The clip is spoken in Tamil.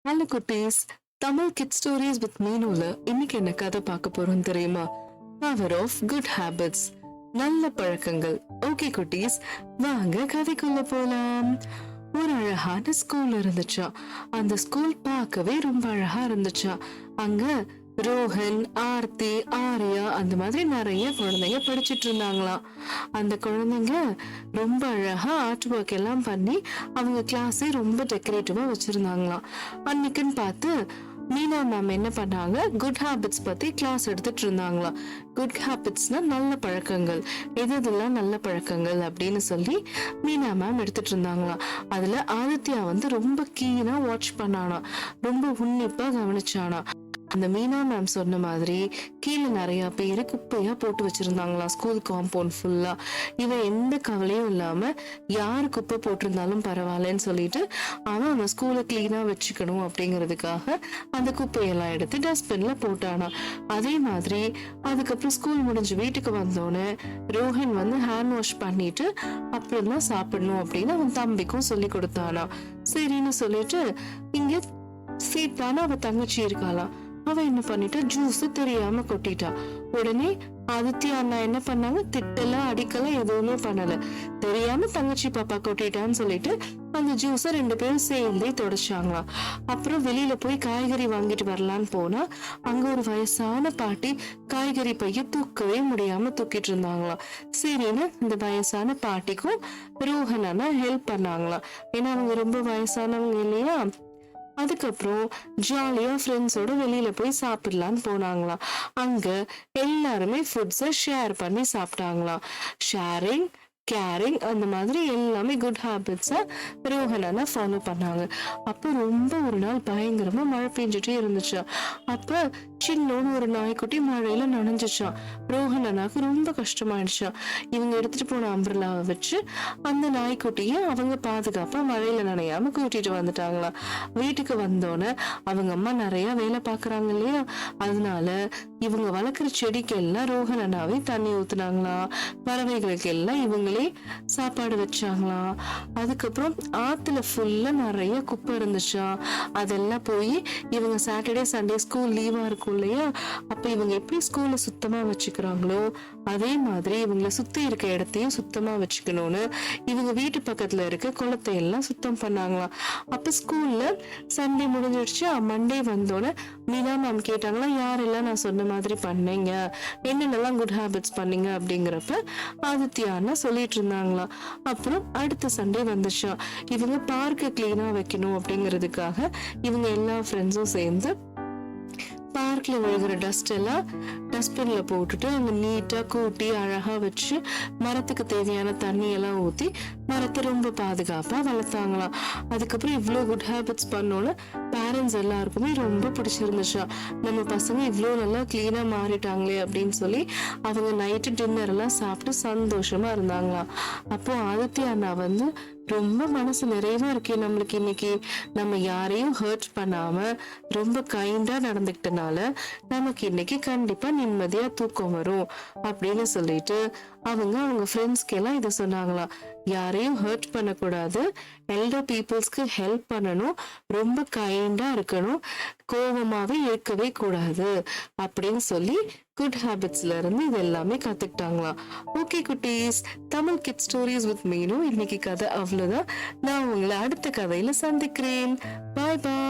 ஹலோ குட்டீஸ், தமிழ் கிட் ஸ்டோரிஸ் வித் மீனுல இன்னைக்கு என்ன கதை பார்க்க போறோம் தெரியுமா? பவர் ஆஃப் குட் ஹேபிட்ஸ், நல்ல பழக்கங்கள். ஓகே குட்டீஸ், வாங்க கதைக்குள்ள போலாம். ஒரு அழகான ஸ்கூல் இருந்துச்சா. அந்த ஸ்கூல் பார்க்கவே ரொம்ப அழகா இருந்துச்சா. அங்க ரோஹன், ஆர்த்தி, ஆர்யா அந்த மாதிரி நிறைய குழந்தைங்க படிச்சிட்டு இருந்தாங்களாம். அந்த குழந்தைங்க ரொம்ப அழகா ஆர்ட் ஒர்க் எல்லாம் பண்ணி அவங்க கிளாஸே ரொம்ப டெக்கரேட்டிவா வச்சிருந்தாங்களாம். அன்னைக்குன்னு பார்த்து மீனா மேம் என்ன பண்ணாங்க, குட் ஹேபிட்ஸ் பத்தி கிளாஸ் எடுத்துட்டு இருந்தாங்களாம். குட் ஹேபிட்ஸ்னா நல்ல பழக்கங்கள், எதெல்லாம் நல்ல பழக்கங்கள் அப்படின்னு சொல்லி மீனா மேம் எடுத்துட்டு இருந்தாங்களாம். அதுல ஆதித்யா ரொம்ப கீனா வாட்ச் பண்ணானா, ரொம்ப உன்னிப்பா கவனிச்சானா. அந்த மீனா மேம் சொன்ன மாதிரி கீழே நிறைய பேரு குப்பையா போட்டு வச்சிருந்தாங்களாம் ஸ்கூல் காம்பவுண்ட் ஃபுல்லா. இவன் எந்த கவலையும் இல்லாம யாரு குப்பை போட்டிருந்தாலும் பரவாயில்லன்னு சொல்லிட்டு அவன் அந்த ஸ்கூலை கிளீனா வச்சுக்கணும் அப்படிங்கிறதுக்காக அந்த குப்பையெல்லாம் எடுத்து டஸ்ட்பின்ல போட்டானா. அதே மாதிரி அதுக்கப்புறம் ஸ்கூல் முடிஞ்சு வீட்டுக்கு வந்தோடனே ரோஹன் ஹேண்ட் வாஷ் பண்ணிட்டு அப்புறம் தான் சாப்பிடணும் அப்படின்னு அவன் தம்பிக்கும் சொல்லி கொடுத்தானா. சரின்னு சொல்லிட்டு இங்க சீதான அவ தங்கச்சி இருக்காளாம். அவ என்ன பண்ணிட்டா, ஜூஸ் தெரியாம கொட்டிட்டா. உடனே ஆதித்யா அண்ணா என்ன பண்ணாங்க, திட்டல அடிக்கல எதுவுமே பண்ணல. தெரியாம தங்கச்சி பாப்பா கொட்டிட்டான்னு சொல்லிட்டு அந்த ஜூஸ ரெண்டு பேரும் சேர்ந்தே தொடச்சாங்களாம். அப்புறம் வெளியில போய் காய்கறி வாங்கிட்டு வரலான்னு போனா அங்க ஒரு வயசான பாட்டி காய்கறி பைய தூக்கவே முடியாம தூக்கிட்டு இருந்தாங்களாம். சரின்னு இந்த வயசான பாட்டிக்கும் ரோஹன் அண்ணா ஹெல்ப் பண்ணாங்களாம். ஏன்னா அவங்க ரொம்ப வயசானவங்க இல்லையா. அதுக்கப்புறம் ஜாலியா ஃப்ரெண்ட்ஸோட வெளியில போய் சாப்பிடலான்னு போனாங்களாம். அங்க எல்லாருமே ஃபுட்ஸை ஷேர் பண்ணி சாப்பிட்டாங்களாம். ஷேரிங், கேரிங் அந்த மாதிரி எல்லாமே குட் ஹேபிட்ஸை ரோஹன் ஃபாலோ பண்ணாங்க. அப்போ ரொம்ப ஒரு நாள் பயங்கரமா மழை பெஞ்சிட்டே இருந்துச்சா. அப்ப சின்னோன்னு ஒரு நாய்க்குட்டி மழையில நனைஞ்சிச்சான். ரோஹன் அண்ணாக்கு ரொம்ப கஷ்டமாயிடுச்சா. இவங்க எடுத்துட்டு போன அம்பர்லாவை வச்சு அந்த நாய்க்குட்டிய அவங்க பாதுகாப்பா மழையில நனையாம கூட்டிட்டு வந்துட்டாங்களாம். வீட்டுக்கு வந்தோன்னே அவங்க அம்மா நிறைய வேலை பாக்குறாங்க இல்லையா, அதனால இவங்க வளர்க்குற செடிக்கு எல்லாம் ரோஹன் அண்ணாவே தண்ணி ஊத்துனாங்களாம். பறவைகளுக்கு எல்லாம் இவங்களே சாப்பாடு வச்சாங்களாம். அதுக்கப்புறம் ஆத்துல ஃபுல்லா நிறைய குப்பை இருந்துச்சா. அதெல்லாம் போய் இவங்க சாட்டர்டே சண்டே ஸ்கூல் லீவா இருக்கும் இல்லையா, அப்ப இவங்க எப்படி ஸ்கூல்ல சுத்தமா வச்சுக்கிறாங்களோ அதே மாதிரி இவங்களை சுத்தி இருக்க இடத்தையும் சுத்தமா வச்சுக்கணும்னு இவங்க வீட்டு பக்கத்துல இருக்க குளத்தை எல்லாம் சுத்தம் பண்ணாங்களாம். அப்ப ஸ்கூல்ல சண்டே முடிஞ்சிடுச்சு. மண்டே வந்தோட மீனா மேம் கேட்டாங்களா, யாரெல்லாம் நான் சொன்ன மாதிரி பண்ணீங்க, என்னென்னலாம் குட் ஹேபிட்ஸ் பண்ணீங்க அப்படிங்கிறப்ப ஆதித்யான்னு சொல்லிட்டு இருந்தாங்களாம். அப்புறம் அடுத்த சண்டே வந்துச்சா. இவங்க பார்க்க கிளீனா வைக்கணும் அப்படிங்கிறதுக்காக இவங்க எல்லா ஃப்ரெண்ட்ஸும் சேர்ந்து பார்க்ல விழுகிற டஸ்ட் எல்லாம் டஸ்ட்பின்ல போட்டுட்டு அங்க நீட்டா கூட்டி அழகா வச்சு மரத்துக்கு தேவையான தண்ணி எல்லாம் ஊத்தி மரத்தை ரொம்ப பாதுகாப்பா வளர்த்தாங்களாம். அதுக்கப்புறம் இவ்வளவு குட் ஹேபிட்ஸ் பண்ணோன்னு பேரண்ட்ஸ் எல்லாருக்குமே ரொம்ப பிடிச்சிருந்துச்சா. நம்ம பசங்க இவ்வளோ நல்லா கிளீனா மாறிட்டாங்களே அப்படின்னு சொல்லி அவங்க நைட்டு டின்னர் எல்லாம் சாப்பிட்டு சந்தோஷமா இருந்தாங்களாம். அப்போ ஆதித்யா அண்ணா ரொம்ப மனசு நிறைவா இருக்கே நம்மளுக்கு இன்னைக்கு, நம்ம யாரையும் ஹர்ட் பண்ணாம ரொம்ப கைண்டா நடந்துக்கிட்டனால நமக்கு இன்னைக்கு கண்டிப்பா நிம்மதியா தூக்கம் வரும் அப்படின்னு சொல்லிட்டு அவங்க ஃப்ரெண்ட்ஸ்க்கு எல்லாம் இதை சொன்னாங்களாம். யாரையும் ஹர்ட் பண்ணக்கூடாது, எல்டர் பீப்புள்ஸ்க்கு ஹெல்ப் பண்ணணும், ரொம்ப கைண்டா இருக்கணும், கோபமாவே இருக்கவே கூடாது அப்படின்னு சொல்லி குட் ஹேபிட்ஸ்ல இருந்து இது எல்லாமே கத்துக்கிட்டாங்களாம். ஓகே குட்டீஸ், தமிழ் கிட் ஸ்டோரிஸ் வித் மீனு இன்னைக்கு கதை அவ்வளவுதான். நான் உங்களை அடுத்த கதையில சந்திக்கிறேன். பாய் பாய்.